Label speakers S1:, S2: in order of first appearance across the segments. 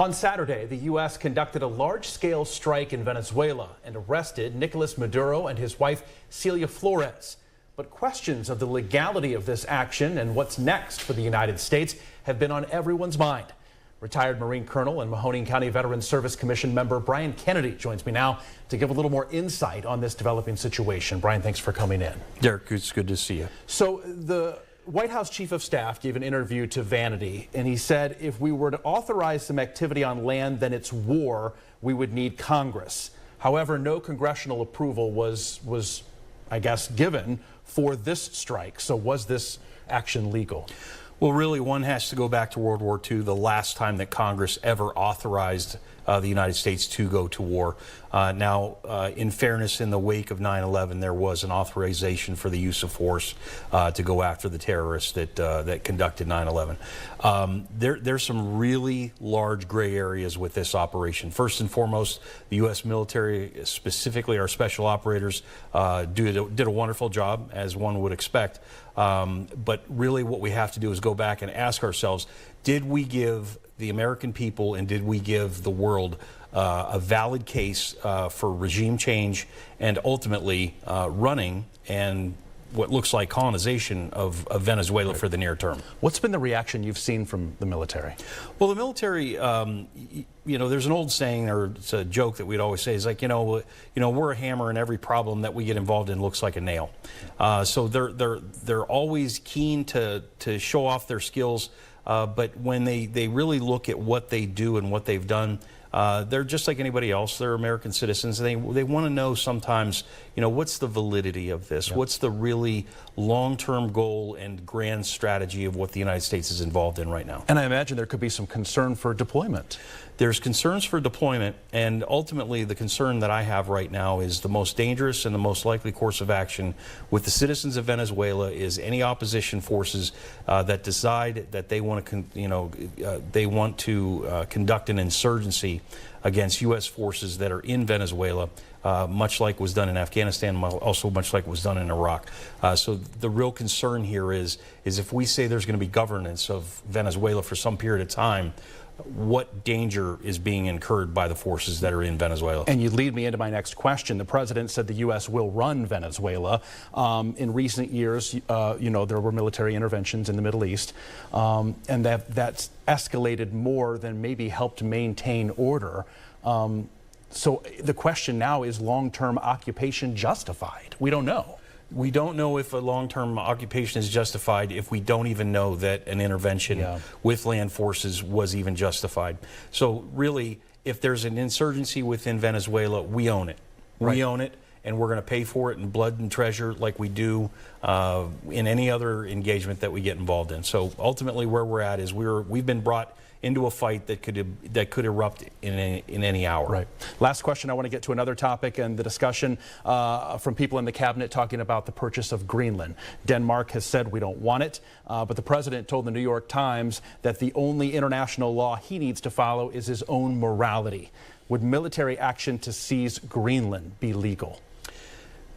S1: On Saturday, the U.S. conducted a large-scale strike in Venezuela and arrested Nicolas Maduro and his wife, Celia Flores. But questions of the legality of this action and what's next for the United States have been on everyone's mind. Retired Marine Colonel and Mahoning County Veterans Service Commission member Brian Kennedy joins me now to give a little more insight on this developing situation. Brian, thanks for coming in.
S2: Derek, it's good to see you.
S1: So the White House Chief of Staff gave an interview to Vanity, and he said if we were to authorize some activity on land, then it's war. We would need Congress. However, no congressional approval was, I guess, given for this strike. So was this action legal?
S2: Well, really, one has to go back to World War II, the last time that Congress ever authorized the United States to go to war. In fairness, in the wake of 9/11, there was an authorization for the use of force to go after the terrorists that conducted 9/11. There's some really large gray areas with this operation. First and foremost, the U.S. military, specifically our special operators, did a wonderful job, as one would expect. But really what we have to do is go back and ask ourselves, did we give the American people and did we give the world a valid case for regime change and ultimately running and what looks like colonization of Venezuela for the near term?
S1: What's been the reaction you've seen from the military?
S2: Well, the military, you know, there's an old saying, or it's a joke that we'd always say, is like, you know, we're a hammer, and every problem that we get involved in looks like a nail. So they're always keen to show off their skills, but when they really look at what they do and what they've done, they're just like anybody else. They're American citizens. They want to know sometimes, you know, what's the validity of this? Yep. What's the really long-term goal and grand strategy of what the United States is involved in right now?
S1: And I imagine there could be some concern for deployment.
S2: There's concerns for deployment, and ultimately the concern that I have right now is the most dangerous and the most likely course of action with the citizens of Venezuela is any opposition forces that decide that they want to, conduct an insurgency against U.S. forces that are in Venezuela, much like was done in Afghanistan, also much like was done in Iraq. So the real concern here is if we say there's going to be governance of Venezuela for some period of time, what danger is being incurred by the forces that are in Venezuela? And
S1: you lead me into my next question. The president said the U.S. will run Venezuela. In recent years, you know, there were military interventions in the Middle East, and that's escalated more than maybe helped maintain order. So the question now is long-term occupation justified? We don't know.
S2: We don't know if a long-term occupation is justified if we don't even know that an intervention with land forces was even justified. So really, if there's an insurgency within Venezuela, we own it.
S1: Right.
S2: We own it, and we're going to pay for it in blood and treasure like we do in any other engagement that we get involved in. So ultimately where we're at is we've been brought into a fight that could erupt in any hour.
S1: Right. Last question, I want to get to another topic and the discussion from people in the cabinet talking about the purchase of Greenland. Denmark has said we don't want it, but the president told the New York Times that the only international law he needs to follow is his own morality. Would military action to seize Greenland be legal?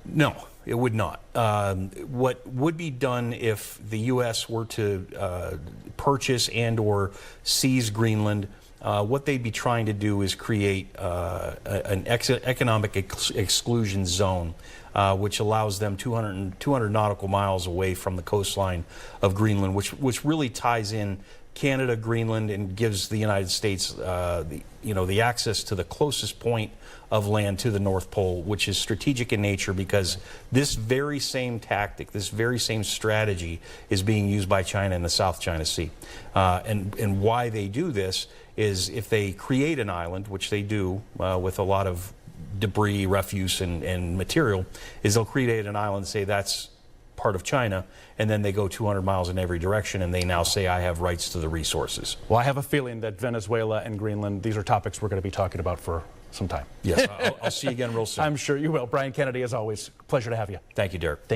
S2: No, it would not. What would be done if the U.S. were to purchase and or seize Greenland, what they'd be trying to do is create an economic exclusion zone, which allows them 200 nautical miles away from the coastline of Greenland, which really ties in Canada, Greenland, and gives the United States the access to the closest point of land to the North Pole, which is strategic in nature because this very same tactic, this very same strategy is being used by China in the South China Sea. And why they do this is if they create an island, which they do with a lot of debris, refuse, and material, is they'll create an island and say that's part of China, and then they go 200 miles in every direction, and they now say, I have rights to the resources.
S1: Well, I have a feeling that Venezuela and Greenland, these are topics we're going to be talking about for some time.
S2: Yes, I'll see you again real soon.
S1: I'm sure you will. Brian Kennedy, as always, pleasure to have you.
S2: Thank you, Derek.